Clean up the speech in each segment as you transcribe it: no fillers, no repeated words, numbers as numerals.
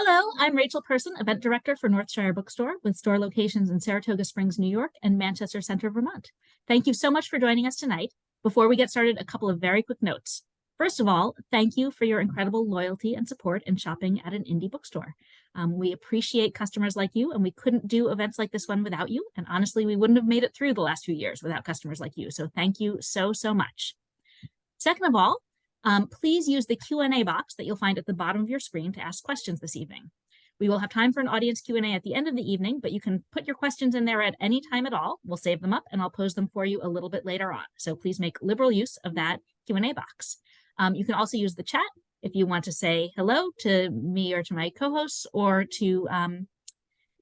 Hello, I'm Rachel Person, Event Director for Northshire Bookstore, with store locations in Saratoga Springs, New York, and Manchester Center, Vermont. Thank you so much for joining us tonight. Before we get started, a couple of very quick notes. First of all, thank you for your incredible loyalty and support in shopping at an indie bookstore. We appreciate customers like you, and we couldn't do events like this one without you. And honestly, we wouldn't have made it through the last few years without customers like you. So thank you so much. Second of all, please use the Q&A box that you'll find at the bottom of your screen to ask questions this evening. We will have time for an audience Q&A at the end of the evening, but you can put your questions in there at any time at all. We'll save them up and I'll pose them for you a little bit later on. So please make liberal use of that Q&A box. You can also use the chat if you want to say hello to me or to my co-hosts, or to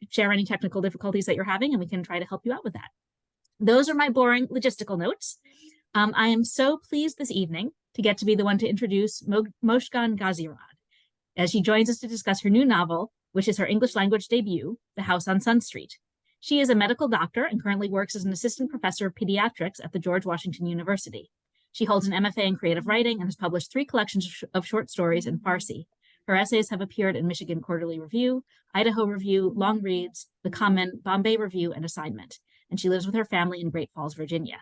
share any technical difficulties that you're having, and we can try to help you out with that. Those are my boring logistical notes. I am so pleased this evening to get to be the one to introduce Mojgan Ghazirad, as she joins us to discuss her new novel, which is her English language debut, The House on Sun Street. She is a medical doctor and currently works as an assistant professor of pediatrics at the George Washington University. She holds an MFA in creative writing and has published 3 collections of short stories in Farsi. Her essays have appeared in Michigan Quarterly Review, Idaho Review, Long Reads, The Comment, Bombay Review, and Assignment, and she lives with her family in Great Falls, Virginia.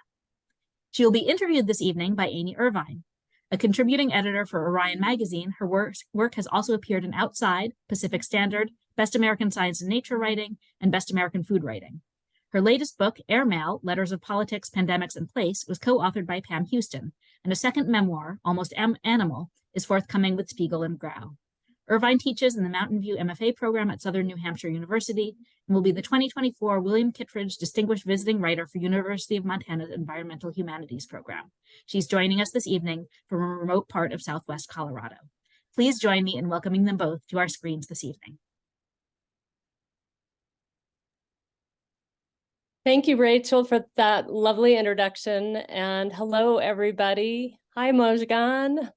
She will be interviewed this evening by Amy Irvine. A contributing editor for Orion magazine, her work has also appeared in Outside, Pacific Standard, Best American Science and Nature Writing, and Best American Food Writing. Her latest book, Airmail, Letters of Politics, Pandemics, and Place, was co-authored by Pam Houston, and a second memoir, Almost Animal, is forthcoming with Spiegel and Grau. Irvine teaches in the Mountain View MFA program at Southern New Hampshire University and will be the 2024 William Kittredge Distinguished Visiting Writer for University of Montana's Environmental Humanities program. She's joining us this evening from a remote part of Southwest Colorado. Please join me in welcoming them both to our screens this evening. Thank you, Rachel, for that lovely introduction. And hello, everybody. Hi, Mojgan.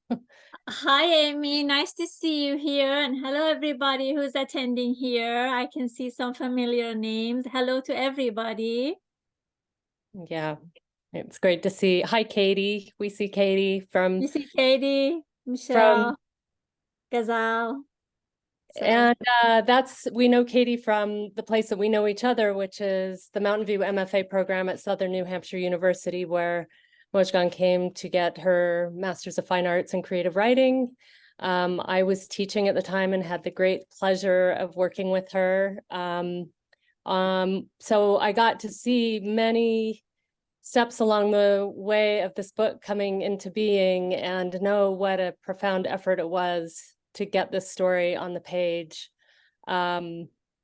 Hi, Amy. Nice to see you here. And hello, everybody who's attending here. I can see some familiar names. Hello to everybody. Yeah, it's great to see. Hi, Katie. We see Katie from... You see Katie, Michelle, Gazal. So. And we know Katie from the place that we know each other, which is the Mountain View MFA program at Southern New Hampshire University, where Mojgan came to get her Master's of Fine Arts in Creative Writing. I was teaching at the time and had the great pleasure of working with her. So I got to see many steps along the way of this book coming into being and know what a profound effort it was to get this story on the page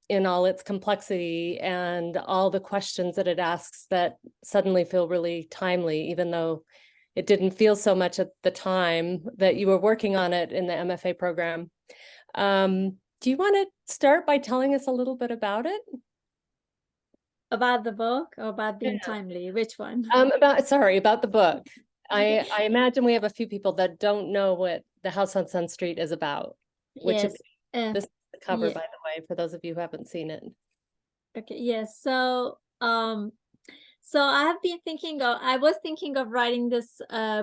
in all its complexity and all the questions that it asks that suddenly feel really timely, even though it didn't feel so much at the time that you were working on it in the MFA program. Do you want to start by telling us a little bit about it? About the book or about being timely? Which one? About the book. I imagine we have a few people that don't know what The House on Sun Street is about, which yes. this is the cover, by the way, for those of you who haven't seen it. Okay, yes. So I was thinking of writing this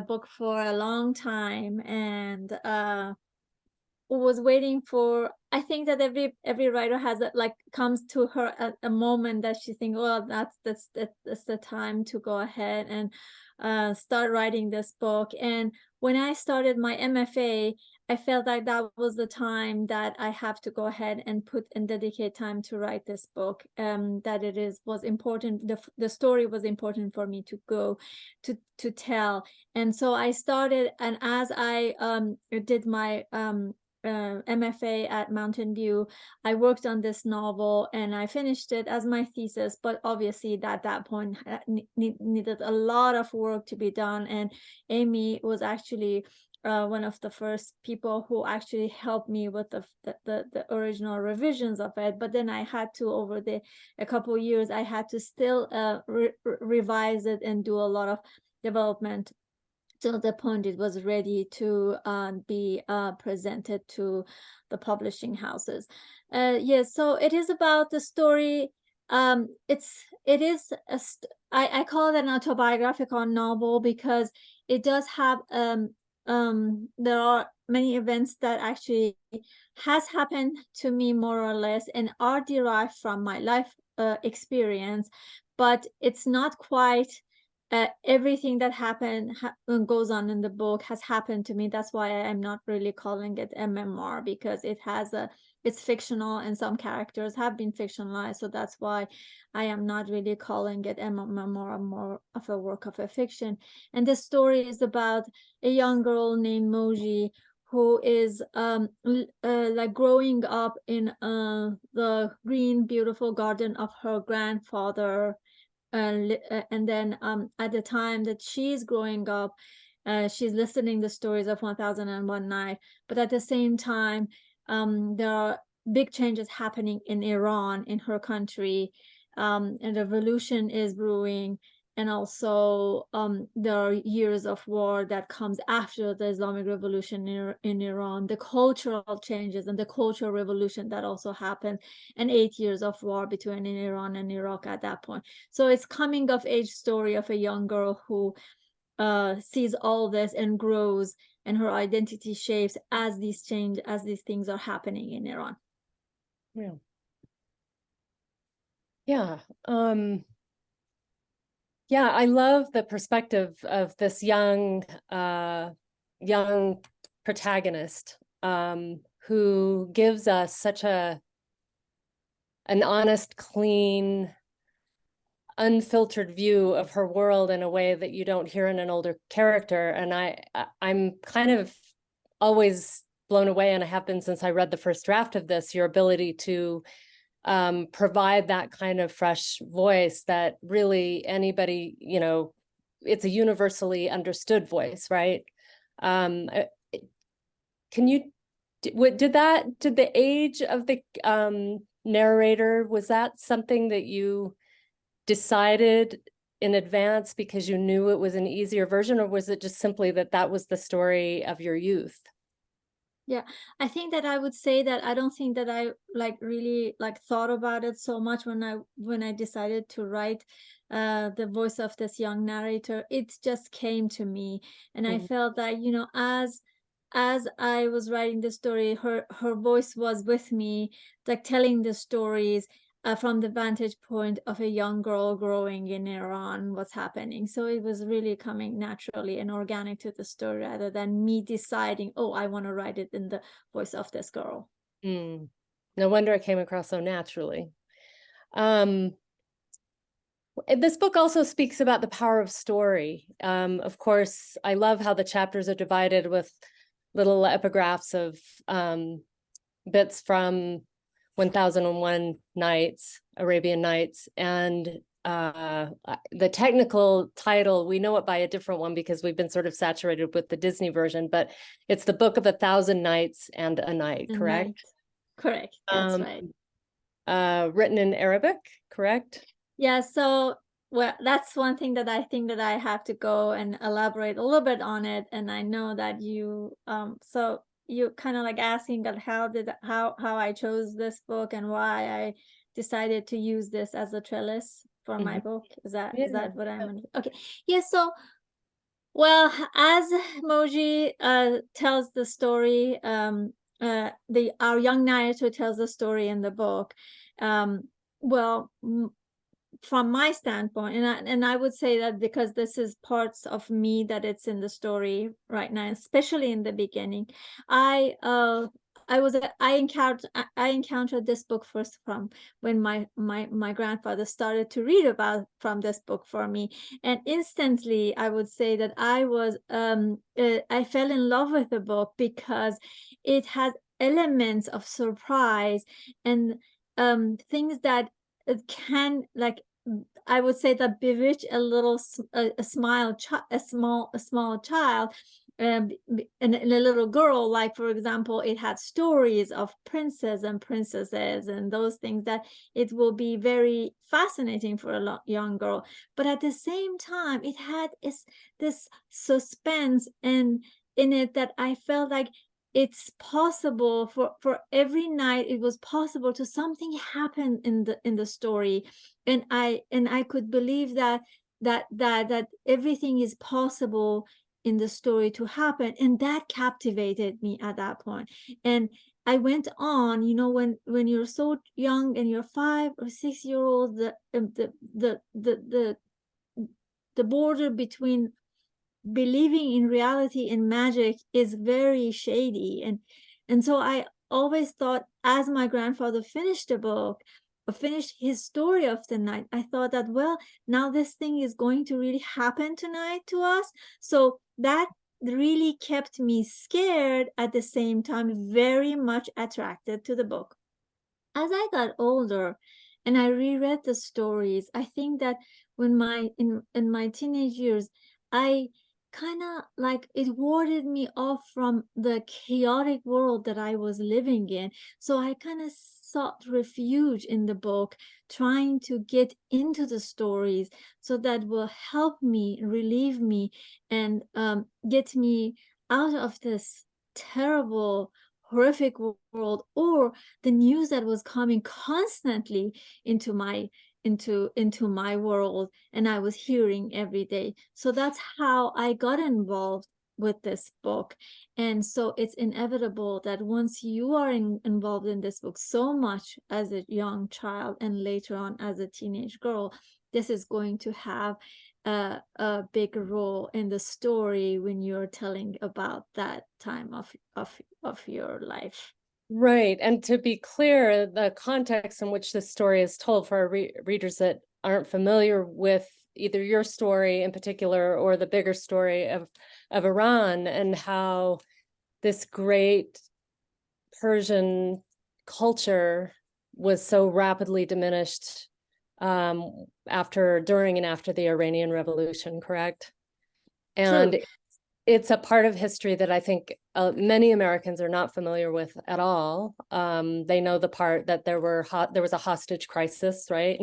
book for a long time, and was waiting for, I think that every writer has comes to her a moment that she thinks, well, that's the time to go ahead and start writing this book. And when I started my MFA, I felt like that was the time that I have to go ahead and dedicate time to write this book. That was important. The story was important for me to tell. And so I started, and as I did my MFA at Mountain View, I worked on this novel and I finished it as my thesis, but obviously at that point needed a lot of work to be done. And Amy was actually one of the first people who actually helped me with the original revisions of it. But then I had to, over a couple of years, I had to still revise it and do a lot of development till the point it was ready to be presented to the publishing houses. Yes, so it is about the story. I call it an autobiographical novel because it does have there are many events that actually has happened to me more or less and are derived from my life experience, but it's not quite everything that goes on in the book has happened to me. That's why I'm not really calling it a memoir, because it's fictional and some characters have been fictionalized. So that's why I am not really calling it a memoir, more of a work of a fiction. And the story is about a young girl named Moji, who is like growing up in the green, beautiful garden of her grandfather. And then at the time that she's growing up, she's listening the stories of 1001 Night, but at the same time, there are big changes happening in Iran, in her country, and a revolution is brewing. And also, there are years of war that comes after the Islamic Revolution in Iran, the cultural changes and the cultural revolution that also happened, and 8 years of war between Iran and Iraq at that point. So it's coming of age story of a young girl who sees all this and grows, and her identity shapes as these things are happening in Iran. Yeah. Yeah. Yeah, I love the perspective of this young protagonist who gives us such an honest, clean, unfiltered view of her world in a way that you don't hear in an older character. And I'm kind of always blown away, and I have been since I read the first draft of this, your ability to provide that kind of fresh voice that really anybody, it's a universally understood voice, right? Can you, did the age of the narrator, was that something that you decided in advance because you knew it was an easier version, or was it just simply that was the story of your youth? Yeah, I think that I would say that I don't think that I really thought about it so much when I decided to write the voice of this young narrator. It just came to me, and I felt that, as I was writing the story, her voice was with me, like telling the stories from the vantage point of a young girl growing in Iran, what's happening. So it was really coming naturally and organic to the story, rather than me deciding, oh, I want to write it in the voice of this girl. No wonder it came across so naturally. This book also speaks about the power of story. Of course, I love how the chapters are divided with little epigraphs of bits from 1001 Nights, Arabian Nights, and the technical title, we know it by a different one because we've been sort of saturated with the Disney version, but it's the Book of 1,000 Nights and a Night, correct? Correct, that's right. Written in Arabic, correct? Yeah, so well, that's one thing that I think that I have to go and elaborate a little bit on it. And I know that you so you kind of asking that how I chose this book and why I decided to use this as a trellis for my book. Is that what I'm okay? Yeah, so well, as Moji tells the story, our young narrator tells the story in the book. Well, from my standpoint, and I would say that because this is parts of me that it's in the story right now, especially in the beginning, I encountered this book first from when my grandfather started to read about from this book for me, and instantly I would say that I fell in love with the book because it has elements of surprise and things that can, I would say, that bewitch a small child, and a little girl. Like, for example, it had stories of princes and princesses and those things that it will be very fascinating for a young girl. But at the same time, it had this suspense in it that I felt like it's possible for every night. It was possible to something happen in the story, and I could believe that everything is possible in the story to happen, and that captivated me at that point. And I went on, you know, when you're so young and you're 5 or 6 year old, the border between believing in reality and magic is very shady. And so I always thought, as my grandfather finished the book, finished his story of the night, I thought that, well, now this thing is going to really happen tonight to us. So that really kept me scared, at the same time very much attracted to the book. As I got older and I reread the stories, I think that when in my teenage years, I kind of like, it warded me off from the chaotic world that I was living in. So I kind of sought refuge in the book, trying to get into the stories so that will help me, relieve me, and get me out of this terrible, horrific world, or the news that was coming constantly into my world, and I was hearing every day. So that's how I got involved with this book. And so it's inevitable that once you are involved in this book so much as a young child and later on as a teenage girl, this is going to have a big role in the story when you're telling about that time of your life. Right. And to be clear, the context in which this story is told for our readers that aren't familiar with either your story in particular or the bigger story of Iran, and how this great Persian culture was so rapidly diminished during and after the Iranian Revolution, correct? And True. it's a part of history that I think many Americans are not familiar with at all. They know the part that there was a hostage crisis, right?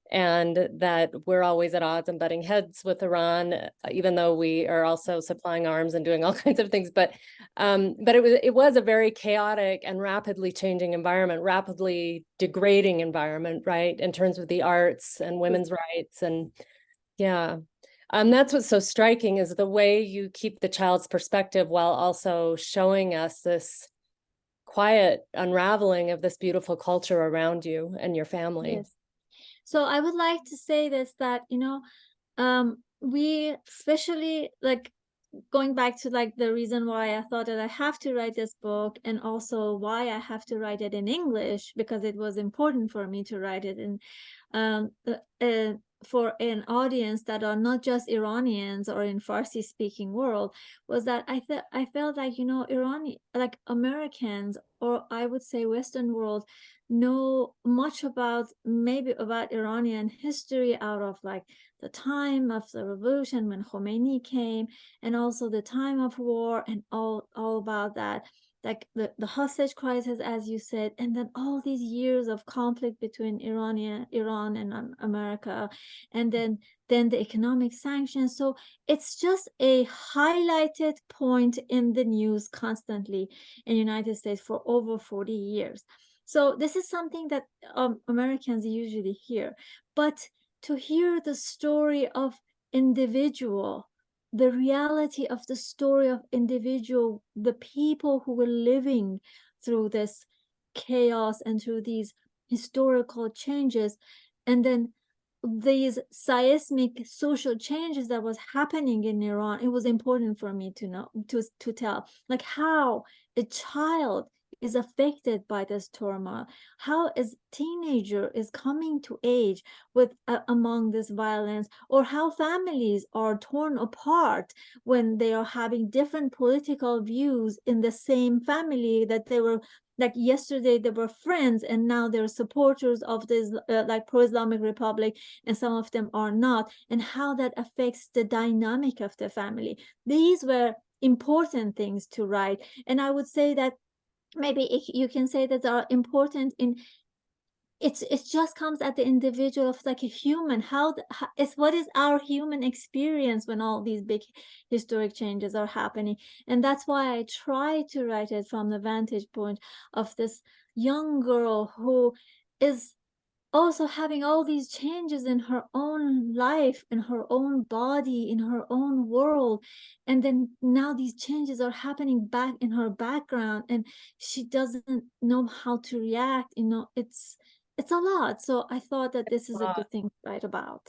And that we're always at odds and butting heads with Iran, even though we are also supplying arms and doing all kinds of things. But it was a very chaotic and rapidly changing environment, rapidly degrading environment, right? In terms of the arts and women's rights. And yeah. That's what's so striking, is the way you keep the child's perspective while also showing us this quiet unraveling of this beautiful culture around you and your family. Yes. So I would like to say this, that, you know, we, especially like going back to like the reason why I thought that I have to write this book, and also why I have to write it in English, because it was important for me to write it in for an audience that are not just Iranians or in Farsi speaking world, was that I felt like, you know, like Americans, or I would say Western world, know much about Iranian history out of like the time of the revolution when Khomeini came, and also the time of war, and all about that, like the hostage crisis, as you said, and then all these years of conflict between Iran and America, and then the economic sanctions. So it's just a highlighted point in the news constantly in the United States for over 40 years. So this is something that Americans usually hear, but to hear the story of individual, the reality of the story of individual, the people who were living through this chaos and through these historical changes, and then these seismic social changes that was happening in Iran, it was important for me to know, to tell, like how a child is affected by this turmoil, how a teenager is coming to age with among this violence, or how families are torn apart when they are having different political views in the same family, that they were like yesterday they were friends and now they're supporters of this like pro-Islamic Republic, and some of them are not, and how that affects the dynamic of the family. These were important things to write, and I would say that maybe you can say that are important in it just comes at the individual of like a human, what is our human experience when all these big historic changes are happening. And that's why I try to write it from the vantage point of this young girl who is also having all these changes in her own life, in her own body, in her own world, and then now these changes are happening back in her background, and she doesn't know how to react. It's a lot. So I thought that this is a good thing to write about.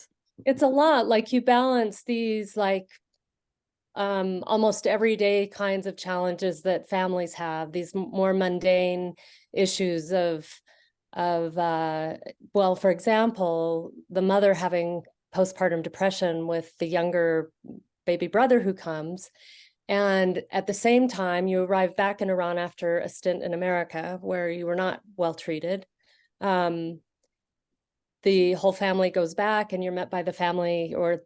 It's a lot. Like, you balance these like almost everyday kinds of challenges that families have, these more mundane issues of well, for example, the mother having postpartum depression with the younger baby brother who comes. And at the same time, you arrive back in Iran after a stint in America where you were not well treated. The whole family goes back and you're met by the family, or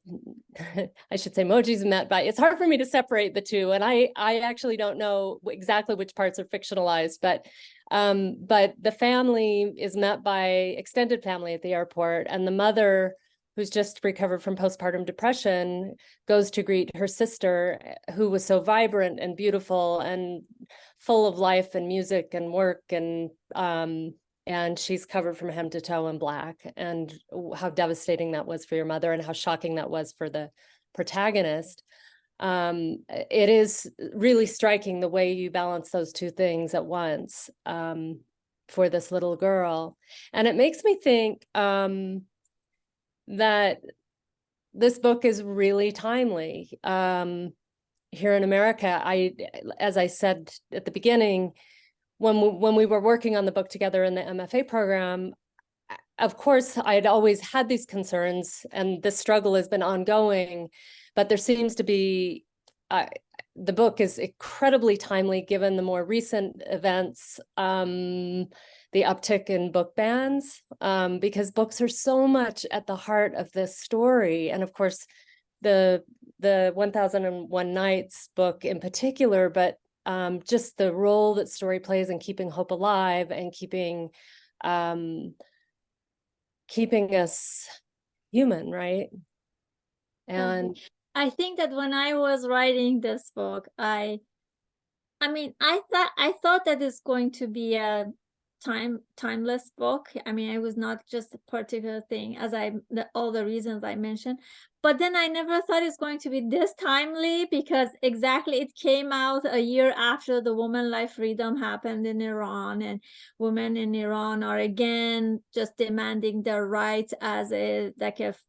I should say Moji's met by, it's hard for me to separate the two. And I actually don't know exactly which parts are fictionalized, but the family is met by extended family at the airport, and the mother, who's just recovered from postpartum depression, goes to greet her sister, who was so vibrant and beautiful and full of life and music and work, and she's covered from head to toe in black, and how devastating that was for your mother and how shocking that was for the protagonist. It is really striking the way you balance those two things at once for this little girl. And it makes me think that this book is really timely. Here in America, as I said at the beginning, when we were working on the book together in the MFA program, of course, I had always had these concerns, and this struggle has been ongoing, but there seems to be, the book is incredibly timely given the more recent events, the uptick in book bans, because books are so much at the heart of this story. And of course, the 1001 Nights book in particular, but just the role that story plays in keeping hope alive and keeping us human, right? And I think that when I was writing this book, I thought that it's going to be a timeless book. I mean, it was not just a particular thing, as all the reasons I mentioned. But then I never thought it's going to be this timely, because exactly it came out a year after the woman life freedom happened in Iran, and women in Iran are again just demanding their rights as a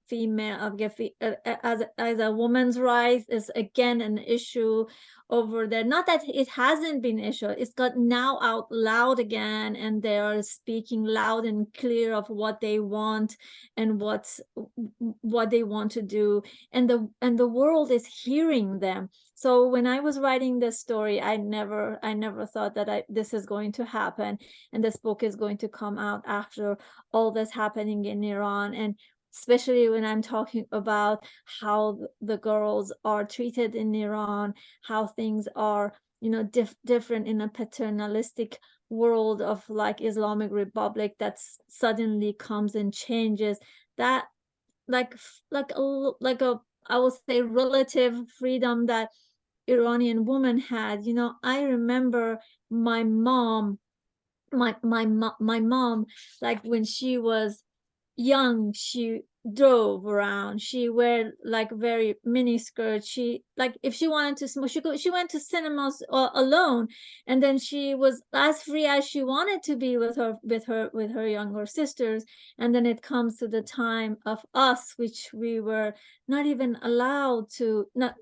female, as a woman's rights is again an issue over there. Not that it hasn't been issued, it's got now out loud again, and they are speaking loud and clear of what they want and what they want to do, and the world is hearing them. So when I was writing this story, I never thought that this is going to happen, and this book is going to come out after all this happening in Iran. And especially when I'm talking about how the girls are treated in Iran, how things are, different in a paternalistic world of like Islamic Republic that suddenly comes and changes that, like a I would say relative freedom that Iranian women had. I remember my mom, my mom, like when she was young, she drove around, she wear like very mini skirts, she, like, if she wanted to smoke, she went to cinemas alone, and then she was as free as she wanted to be with her younger sisters. And then it comes to the time of us, which we were not even allowed to, not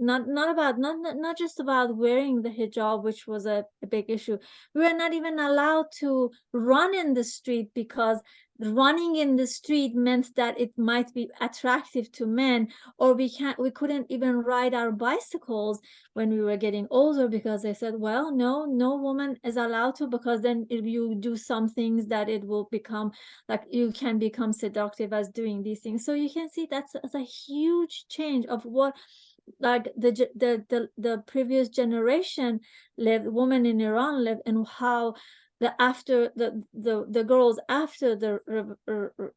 just about wearing the hijab, which was a big issue. We were not even allowed to run in the street, because running in the street meant that it might be attractive to men, or we couldn't even ride our bicycles when we were getting older, because they said, well, no woman is allowed to, because then if you do some things that it will become like you can become seductive as doing these things. So you can see that's a huge change of what, like, the previous generation lived, women in Iran lived, and how the girls after the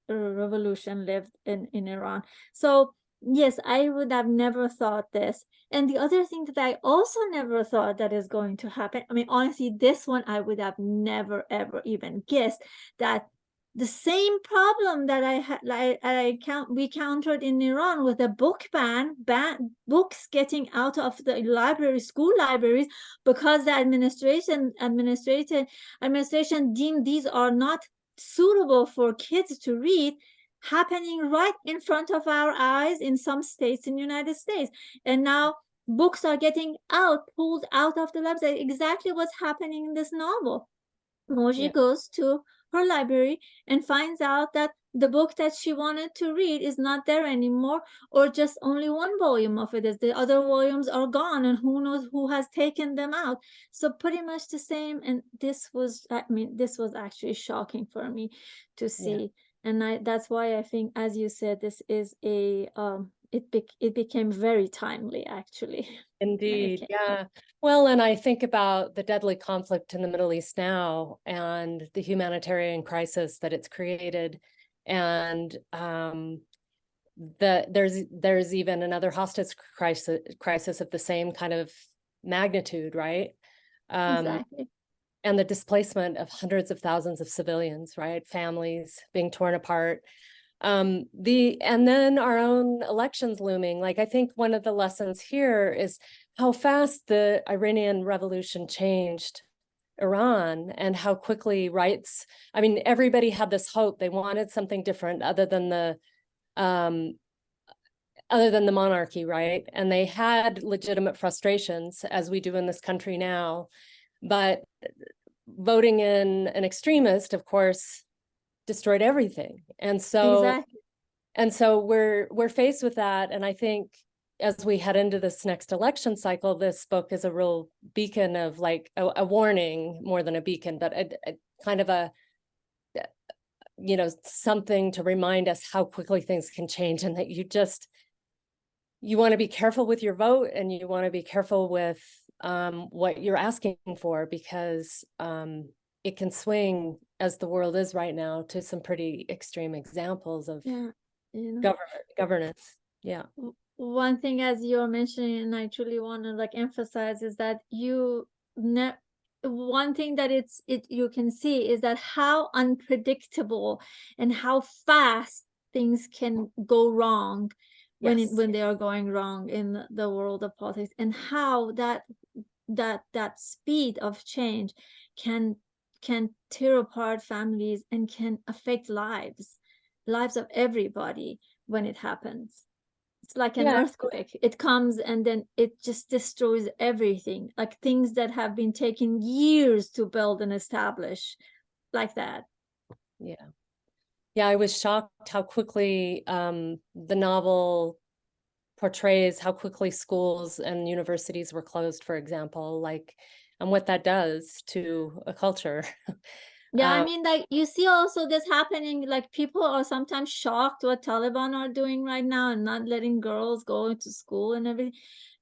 revolution lived in Iran. So yes, I would have never thought this. And the other thing that I also never thought that is going to happen, I mean, honestly, this one I would have never ever even guessed, that the same problem that we countered in Iran with a book ban, books getting out of the school libraries, because the administration deemed these are not suitable for kids to read, happening right in front of our eyes in some states in the United States. And now books are getting pulled out of the library. Exactly what's happening in this novel. Moji goes to her library and finds out that the book that she wanted to read is not there anymore, or just only one volume of it is. The other volumes are gone, and who knows who has taken them out. So pretty much the same. And this was, I mean, this was actually shocking for me to see. And that's why I think, as you said, this is a it became very timely, actually. Indeed, yeah. Well, and I think about the deadly conflict in the Middle East now and the humanitarian crisis that it's created, and there's even another hostage crisis of the same kind of magnitude, right? Exactly. And the displacement of hundreds of thousands of civilians, right? Families being torn apart. And then our own elections looming. Like, I think one of the lessons here is how fast the Iranian Revolution changed Iran, and how quickly rights, I mean, everybody had this hope. They wanted something different other than the monarchy, right? And they had legitimate frustrations, as we do in this country now. But voting in an extremist, of course, destroyed everything. And so we're faced with that. And I think as we head into this next election cycle, this book is a real beacon of, like, a warning, more than a beacon, but a kind of a, you know, something to remind us how quickly things can change, and that you want to be careful with your vote, and you want to be careful with what you're asking for, because it can swing, as the world is right now, to some pretty extreme examples of governance. Yeah. One thing, as you're mentioning, and I truly want to like emphasize, is that one thing that you can see is that how unpredictable and how fast things can go wrong when they are going wrong in the world of politics, and how that speed of change can tear apart families and can affect lives of everybody when it happens. It's like an earthquake. It comes and then it just destroys everything, like things that have been taking years to build and establish, like that. Yeah, I was shocked how quickly the novel portrays how quickly schools and universities were closed, for example, like, and what that does to a culture. Yeah, I mean, like, you see also this happening, like, people are sometimes shocked what Taliban are doing right now and not letting girls go to school and everything.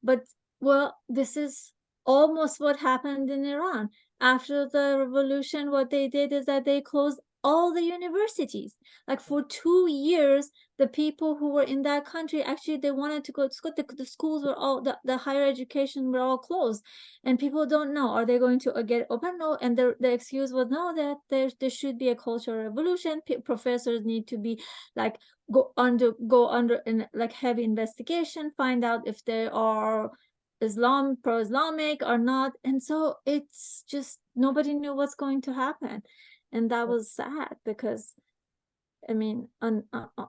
But, well, this is almost what happened in Iran. After the revolution, what they did is that they closed all the universities. Like, for 2 years, the people who were in that country, actually, they wanted to go to school. The schools were all, the higher education were all closed. And people don't know, are they going to get open? No. And the excuse was, no, that there should be a cultural revolution. Professors need to be like go under in like heavy investigation, find out if they are pro-Islamic or not. And so it's just, nobody knew what's going to happen. And that was sad, because I mean,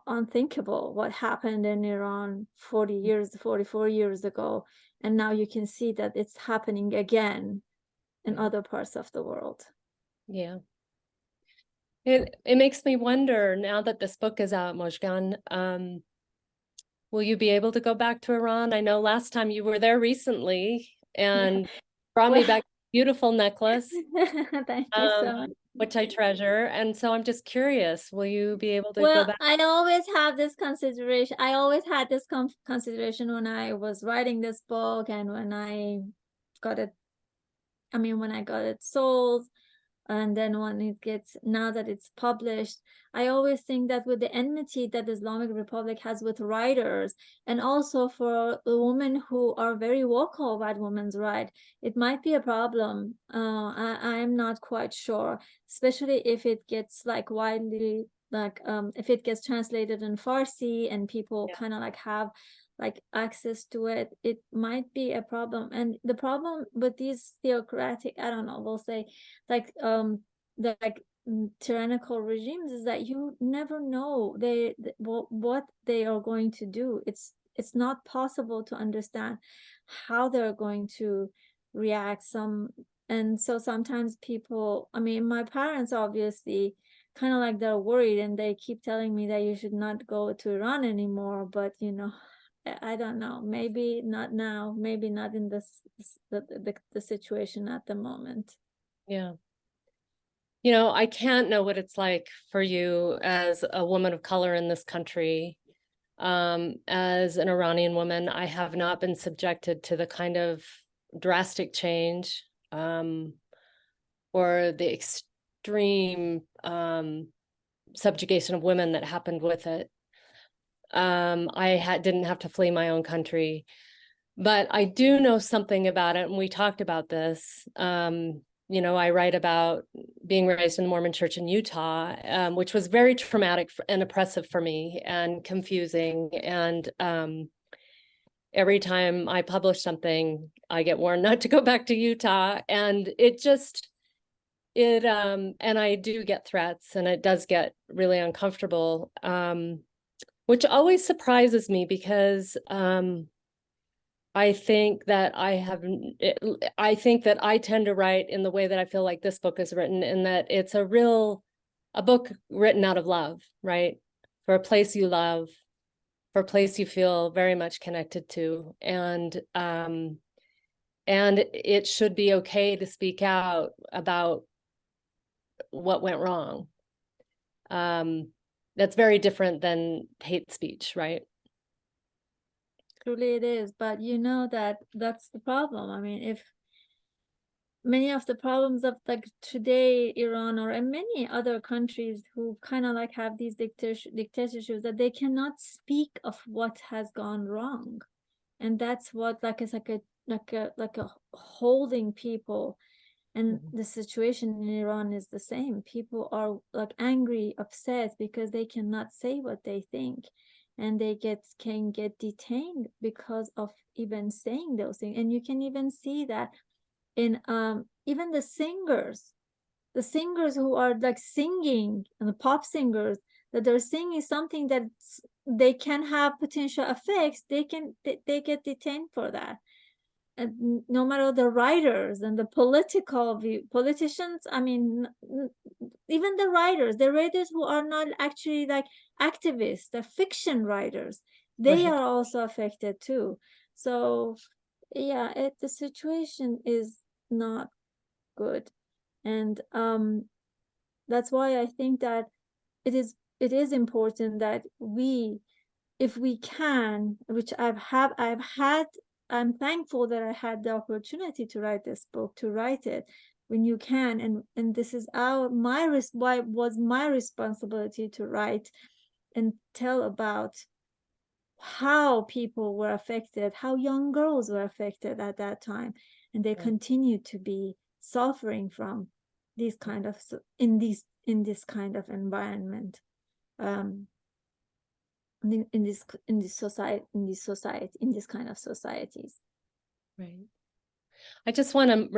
unthinkable what happened in Iran 44 years ago. And now you can see that it's happening again in other parts of the world. Yeah. It makes me wonder, now that this book is out, Mojgan, will you be able to go back to Iran? I know last time you were there recently and brought me back a beautiful necklace. Thank you so much. Which I treasure. And so I'm just curious, will you be able to go back? I always have this consideration. I always had this consideration when I was writing this book, and when I got it, when I got it sold. And then when it gets, now that it's published, I always think that with the enmity that the Islamic Republic has with writers, and also for the women who are very vocal about women's rights, it might be a problem. I'm not quite sure, especially if it gets like widely, like if it gets translated in Farsi and people kind of like have like access to it, it might be a problem. And the problem with these theocratic, I don't know, we'll say like the like tyrannical regimes is that you never know what they are going to do. It's not possible to understand how they're going to react. And so sometimes people, I mean, my parents obviously kind of like they're worried, and they keep telling me that you should not go to Iran anymore, but you know, I don't know, maybe not now, maybe not in the situation at the moment. Yeah. You know, I can't know what it's like for you as a woman of color in this country. As an Iranian woman, I have not been subjected to the kind of drastic change or the extreme subjugation of women that happened with it. I didn't have to flee my own country, but I do know something about it, and we talked about this. You know, I write about being raised in the Mormon church in Utah, which was very traumatic and oppressive for me and confusing. And every time I publish something, I get warned not to go back to Utah. And and I do get threats, and it does get really uncomfortable, which always surprises me because I think that I tend to write in the way that I feel like this book is written, in that it's a book written out of love, right? For a place you love, for a place you feel very much connected to. And it should be okay to speak out about what went wrong. That's very different than hate speech, right? Truly it is, but you know that that's the problem. I mean, if many of the problems of like today Iran or in many other countries who kind of like have these dictatorships, that they cannot speak of what has gone wrong, and that's what like is like a holding people. And the situation in Iran is the same. People are like angry, upset because they cannot say what they think, and they can get detained because of even saying those things. And you can even see that in even the singers who are like singing, and the pop singers, that they're singing something that they can have potential effects, they get detained for that. And no matter the writers and the politicians, I mean, even the writers who are not actually like activists, the fiction writers, they Right. are also affected too. So yeah, the situation is not good. And that's why I think that it is important that we, if we can, which I'm thankful that I had the opportunity to write this book, to write it when you can. And this is why it was my responsibility to write and tell about how people were affected, how young girls were affected at that time, and they continue to be suffering from these kind of in this kind of environment, in this kind of societies. Right. I just want to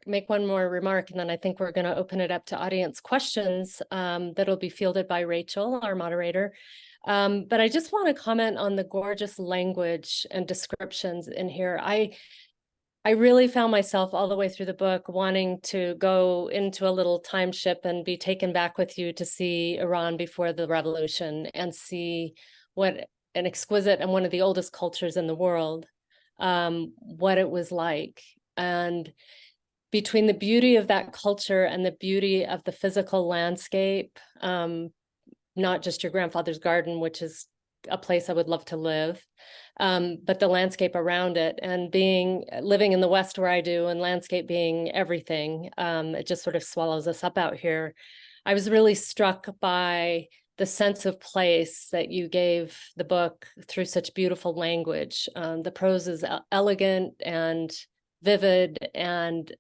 make one more remark, and then I think we're going to open it up to audience questions that'll be fielded by Rachel, our moderator. But I just want to comment on the gorgeous language and descriptions in here. I really found myself all the way through the book wanting to go into a little time ship and be taken back with you to see Iran before the revolution and see what an exquisite and one of the oldest cultures in the world, what it was like. And between the beauty of that culture and the beauty of the physical landscape, not just your grandfather's garden, which is a place I would love to live. But the landscape around it, and living in the West where I do, and landscape being everything, it just sort of swallows us up out here. I was really struck by the sense of place that you gave the book through such beautiful language. The prose is elegant and vivid, and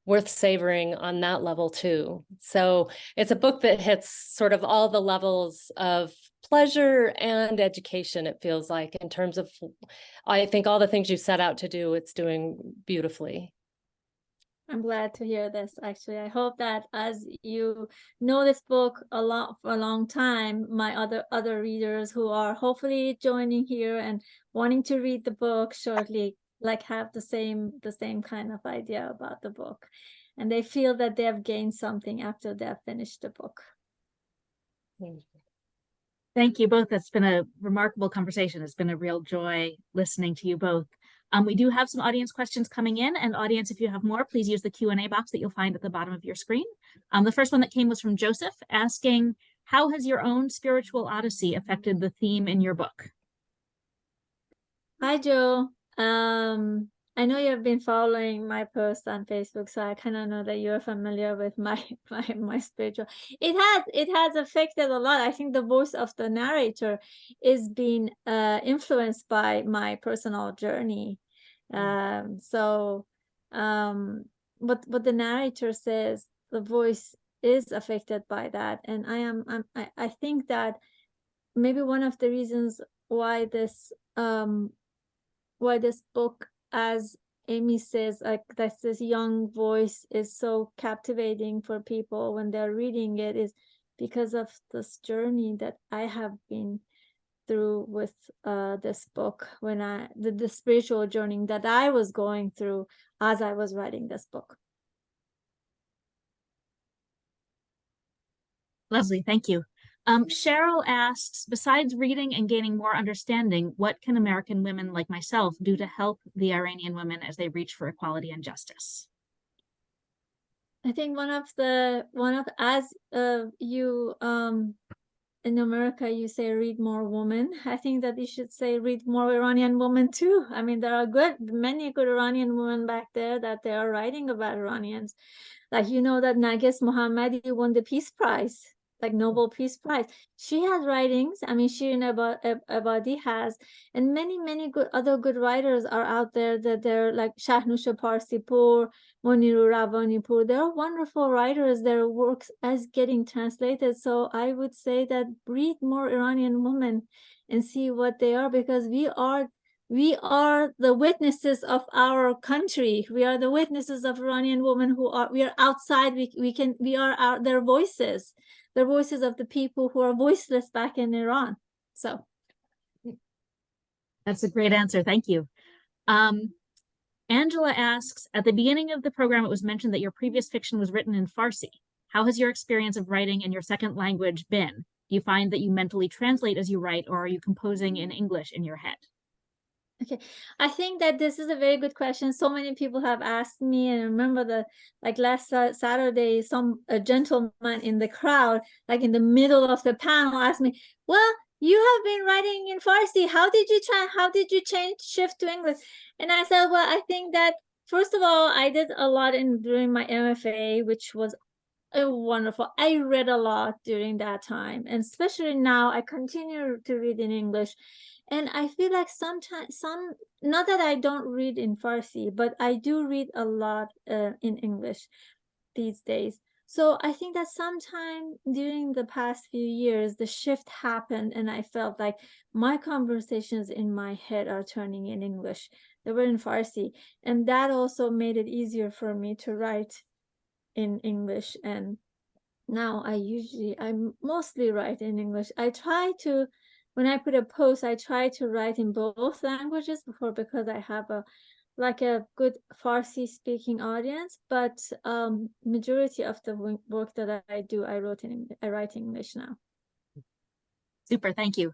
worth savoring on that level too. So it's a book that hits sort of all the levels of pleasure and education, it feels like, in terms of, I think, all the things you set out to do, it's doing beautifully. I'm glad to hear this. Actually, I hope that as you know this book for a long time, my other readers who are hopefully joining here and wanting to read the book shortly, like, have the same kind of idea about the book, and they feel that they have gained something after they have finished the book. Thank you both. That's been a remarkable conversation. It's been a real joy listening to you both. We do have some audience questions coming in, and audience, if you have more, please use the Q&A box that you'll find at the bottom of your screen. The first one that came was from Joseph, asking, how has your own spiritual odyssey affected the theme in your book? Hi, Joe. I know you've been following my posts on Facebook, so I kind of know that you're familiar with my spiritual. It has affected a lot. I think the voice of the narrator is being influenced by my personal journey. What the narrator says, the voice is affected by that, and I think that maybe one of the reasons why this book, as Amy says, like, that this young voice is so captivating for people when they're reading it, is because of this journey that I have been through with this book, when the spiritual journey that I was going through as I was writing this book. Lovely, thank you. Cheryl asks, besides reading and gaining more understanding, what can American women like myself do to help the Iranian women as they reach for equality and justice? I think as you in America, you say read more women. I think that you should say read more Iranian women too. I mean, there are many good Iranian women back there that they are writing about Iranians. Like, you know that Narges Mohammadi won the Peace Prize, like Nobel Peace Prize. She has writings. I mean, Shirin Ebadi has, and many other good writers are out there, that they're like Shahnusha Parsipur, Moniru Ravanipur. They're wonderful writers. Their works is getting translated. So I would say that read more Iranian women and see what they are, because we are the witnesses of our country. We are the witnesses of Iranian women we are outside. We are their voices of the people who are voiceless back in Iran. So that's a great answer. Thank you. Angela asks, at the beginning of the program, it was mentioned that your previous fiction was written in Farsi. How has your experience of writing in your second language been? Do you find that you mentally translate as you write, or are you composing in English in your head? Okay, I think that this is a very good question. So many people have asked me, and I remember last Saturday, a gentleman in the crowd, like in the middle of the panel, asked me, well, you have been writing in Farsi. How did you shift to English? And I said, well, I think that first of all, I did a lot during my MFA, which was wonderful. I read a lot during that time, and especially now I continue to read in English. And I feel like sometimes, not that I don't read in Farsi, but I do read a lot in English these days. So I think that sometime during the past few years, the shift happened, and I felt like my conversations in my head are turning in English. They were in Farsi, and that also made it easier for me to write in English. And now I mostly write in English. When I put a post, I try to write in both languages because I have a good Farsi speaking audience, but majority of the work that I do, I write in English now. Super, thank you.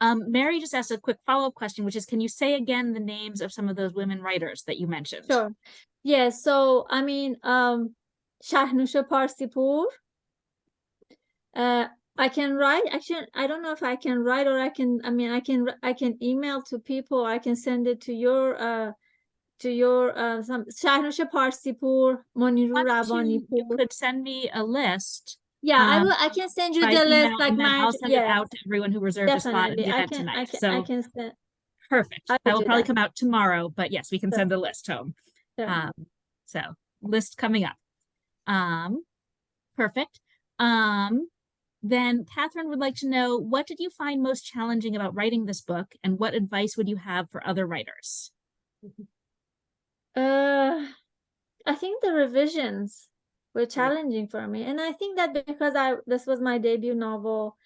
Mary just asked a quick follow-up question, which is, can you say again the names of some of those women writers that you mentioned? Sure. Yeah, so I mean, Shahnusha Parsipur, I can write. Actually, I don't know if I can write or I can. I mean, I can email to people. I can send it to your some Shahrnush Parsipur, Moniru You Ravanipur. could send me a list Yeah, I will. I can send you by the list, email, like and then my. I'll send it Yes, out to everyone who reserved a spot at definitely. the event tonight. I So can send. perfect. I That will will do probably that. come out tomorrow, but yes, we can Sure, send a list home. sure. So list coming up. Perfect. Then Catherine would like to know, what did you find most challenging about writing this book, and what advice would you have for other writers? I think the revisions were challenging for me, and I think that because this was my debut novel,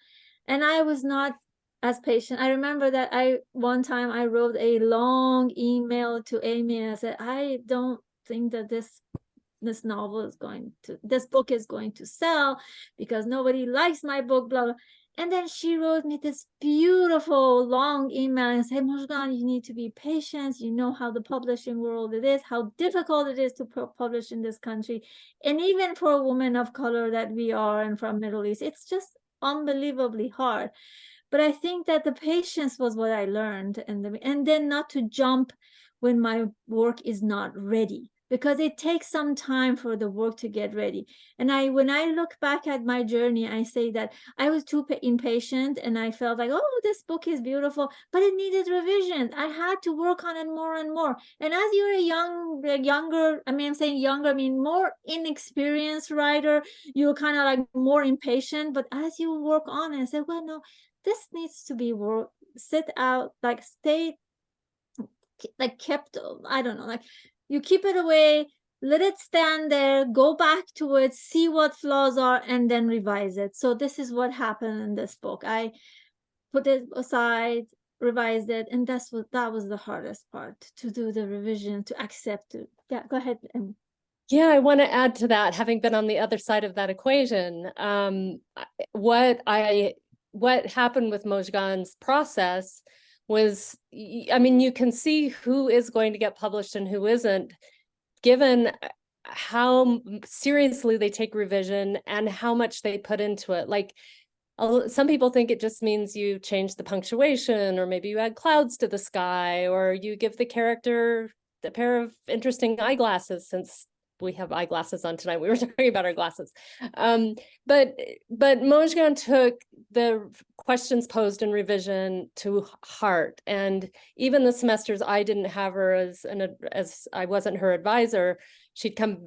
and I was not as patient. I remember that one time I wrote a long email to Amy and I said, I don't think that this book is going to sell because nobody likes my book, blah, blah. And then she wrote me this beautiful long email and said, Mojgan, you need to be patient. You know how the publishing world it is, how difficult it is to publish in this country. And even for a woman of color that we are and from Middle East, it's just unbelievably hard. But I think that the patience was what I learned, and then not to jump when my work is not ready, because it takes some time for the work to get ready. And when I look back at my journey, I say that I was too impatient, and I felt like, oh, this book is beautiful, but it needed revision. I had to work on it more and more. And as you're younger, I mean, I'm saying younger, I mean more inexperienced writer, you're kind of like more impatient. But as you work on it, I said, well, no, this needs to be sit out, like stay, like kept, I don't know, like you keep it away, let it stand there, go back to it, see what flaws are, and then revise it. So this is what happened in this book. I put it aside, revised it, and that was the hardest part, to do the revision, to accept it. Yeah, go ahead. Yeah, I want to add to that, having been on the other side of that equation. What happened with Mojgan's process was, I mean, you can see who is going to get published and who isn't, given how seriously they take revision and how much they put into it. Like, some people think it just means you change the punctuation, or maybe you add clouds to the sky, or you give the character a pair of interesting eyeglasses, since we have eyeglasses on tonight. We were talking about our glasses. But Mojgan took the questions posed in revision to heart. And even the semesters I didn't have her as I wasn't her advisor,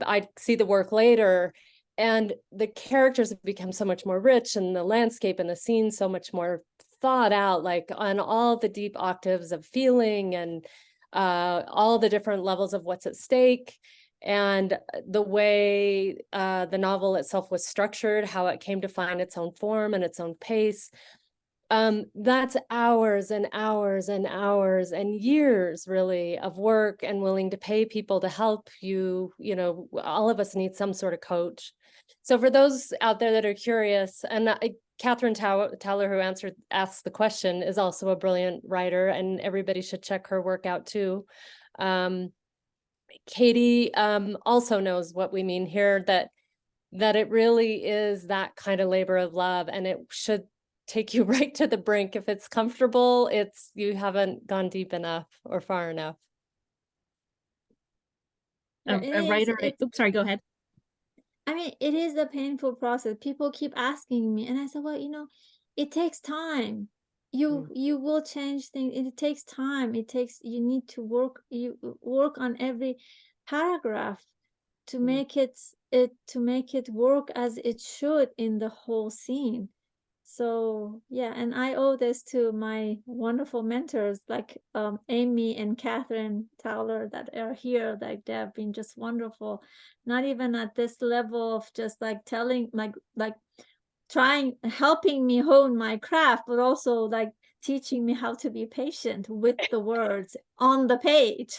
I'd see the work later, and the characters have become so much more rich, and the landscape and the scene so much more thought out, like on all the deep octaves of feeling and all the different levels of what's at stake. And the way the novel itself was structured, how it came to find its own form and its own pace. That's hours and hours and hours and years, really, of work, and willing to pay people to help you. You know, all of us need some sort of coach. So for those out there that are curious, and Catherine Towler, who asked the question, is also a brilliant writer, and everybody should check her work out too. Katie also knows what we mean here, that it really is that kind of labor of love, and it should take you right to the brink. If it's comfortable, you haven't gone deep enough or far enough. A writer, oops, sorry, go ahead. I mean, it is a painful process. People keep asking me, and I said, well, it takes time. You will change things. It takes time. You need to work on every paragraph to make it work as it should in the whole scene. So yeah, and I owe this to my wonderful mentors like Amy and Catherine Towler that are here. Like they have been just wonderful. Not even at this level of just like telling, like helping me hone my craft, but also like teaching me how to be patient with the words on the page.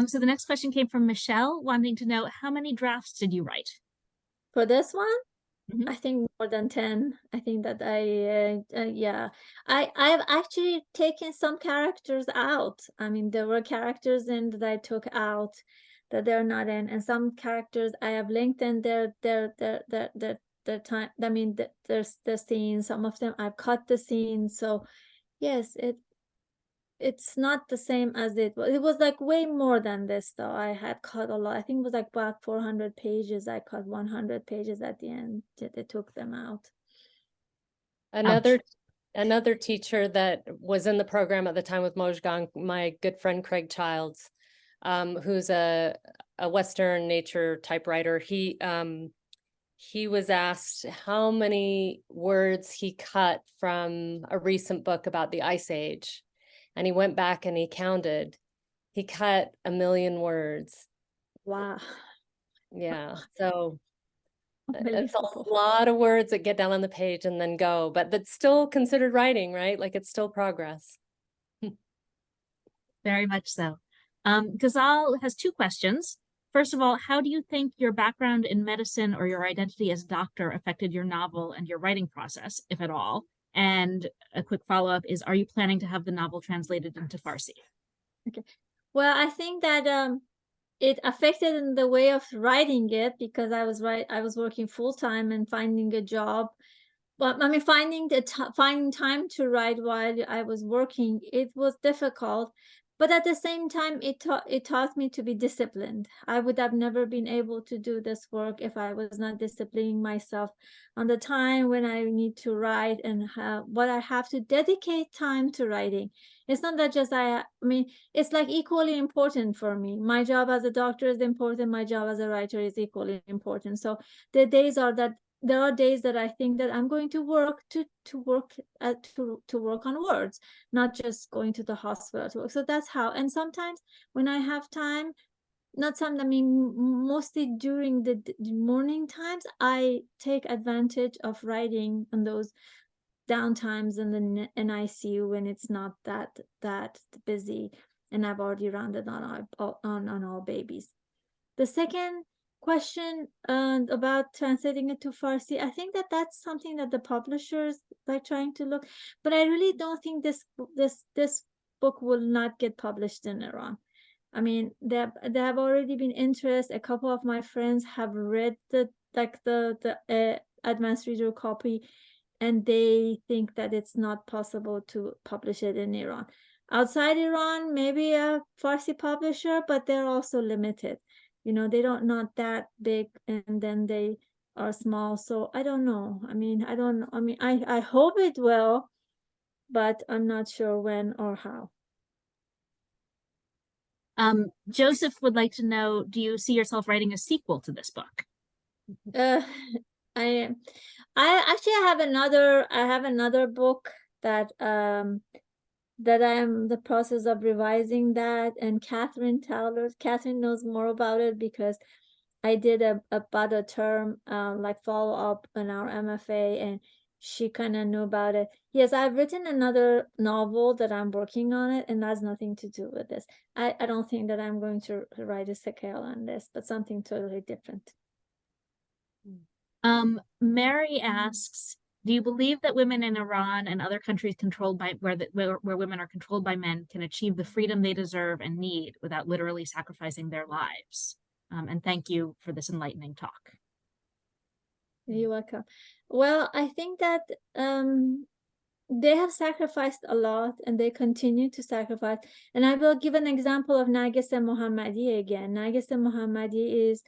So the next question came from Michelle, wanting to know, how many drafts did you write? For this one? Mm-hmm. I think more than 10. I think that I've actually taken some characters out. I mean, there were characters in that I took out. that they're not in, and some characters I have lengthened their time. I mean, there's the scenes. Some of them I've cut the scenes. So yes, it's not the same as it was. It was like way more than this, though. I had cut a lot. I think it was like about 400 pages. I cut 100 pages at the end. They took them out. Another teacher that was in the program at the time with Mojgan, my good friend Craig Childs, who's a Western nature typewriter. He was asked how many words he cut from a recent book about the Ice Age. And he went back and he counted. He cut 1 million words. Wow. Yeah. So it's a Unbelievable. lot of words that get down on the page and then go, but that's still considered writing, right? Like it's still progress. Very much so. Ghazal has 2 questions. First of all, how do you think your background in medicine or your identity as a doctor affected your novel and your writing process, if at all? And a quick follow-up is, are you planning to have the novel translated into Farsi? Okay. Well, I think that it affected in the way of writing it, because I was working full time and finding a job. But I mean, finding time to write while I was working, it was difficult. But at the same time, it taught me to be disciplined. I would have never been able to do this work if I was not disciplining myself on the time when I need to write, and what I have to dedicate time to writing. It's not that just I mean, it's like equally important for me. My job as a doctor is important. My job as a writer is equally important. So the days are that there are days that I think that I'm going to work to work on words, not just going to the hospital to work. So that's how. And sometimes when I have time, not some, I mean, mostly during the morning times, I take advantage of writing on those downtimes in the NICU when it's not that busy, and I've already rounded on all babies. The second question about translating it to Farsi, I think that that's something that the publishers like trying to look, but I really don't think this book will not get published in Iran. I mean, there have already been interest. A couple of my friends have read the advanced reader copy, and they think that it's not possible to publish it in Iran. Outside Iran, maybe a Farsi publisher, but they're also limited. You know, they don't not that big, and then they are small. So I don't know. I mean, I don't know. I mean, I hope it will, but I'm not sure when or how. Joseph would like to know, do you see yourself writing a sequel to this book? I actually have another book that that I'm in the process of revising that, and Catherine knows more about it because I did about a term like follow up on our MFA, and she kind of knew about it. Yes, I've written another novel that I'm working on it, and that's nothing to do with this. I don't think that I'm going to write a sequel on this, but something totally different. Mary asks, do you believe that women in Iran and other countries controlled by where women are controlled by men can achieve the freedom they deserve and need without literally sacrificing their lives? And thank you for this enlightening talk. You're welcome. Well, I think that they have sacrificed a lot, and they continue to sacrifice. And I will give an example of Narges Mohammadi again. Narges Mohammadi is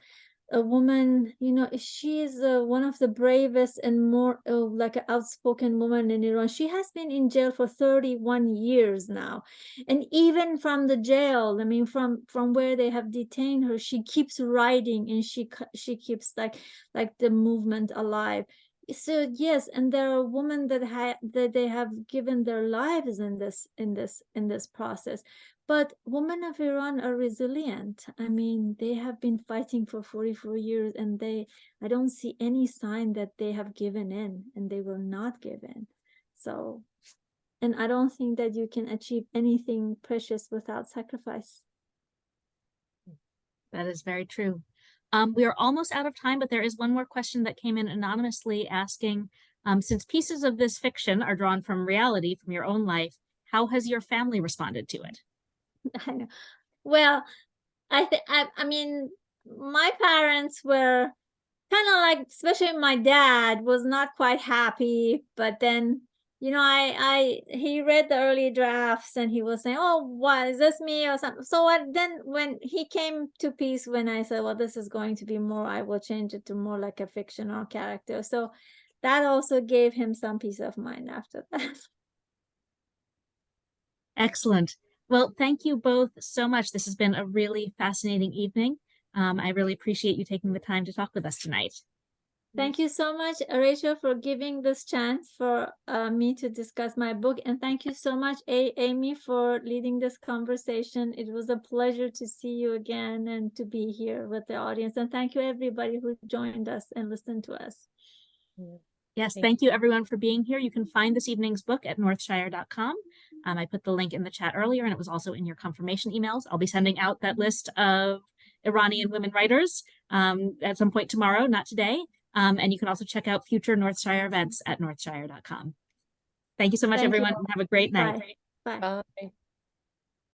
a woman, you know, she is one of the bravest and more like an outspoken woman in Iran. She has been in jail for 31 years now, and even from the jail, I mean, from where they have detained her, she keeps writing, and she keeps like the movement alive. So yes, and there are women that they have given their lives in this process. But women of Iran are resilient. I mean, they have been fighting for 44 years, and I don't see any sign that they have given in, and they will not give in. So, and I don't think that you can achieve anything precious without sacrifice. That is very true. We are almost out of time, but there is one more question that came in anonymously asking, since pieces of this fiction are drawn from reality, from your own life, how has your family responded to it? I know. Well, I mean, my parents were kind of like, especially my dad was not quite happy, but then, you know, he read the early drafts and he was saying, oh, what is this me or something? So then when he came to peace, when I said, well, this is going to be more, I will change it to more like a fictional character. So that also gave him some peace of mind after that. Excellent. Well, thank you both so much. This has been a really fascinating evening. I really appreciate you taking the time to talk with us tonight. Thank you so much, Rachel, for giving this chance for me to discuss my book. And thank you so much, Amy, for leading this conversation. It was a pleasure to see you again and to be here with the audience. And thank you, everybody who joined us and listened to us. Yes, thank you, everyone, for being here. You can find this evening's book at northshire.com. I put the link in the chat earlier, and it was also in your confirmation emails. I'll be sending out that list of Iranian women writers at some point tomorrow, not today. And you can also check out future Northshire events at northshire.com. Thank you so much, everyone, and have a great night. Bye. Bye.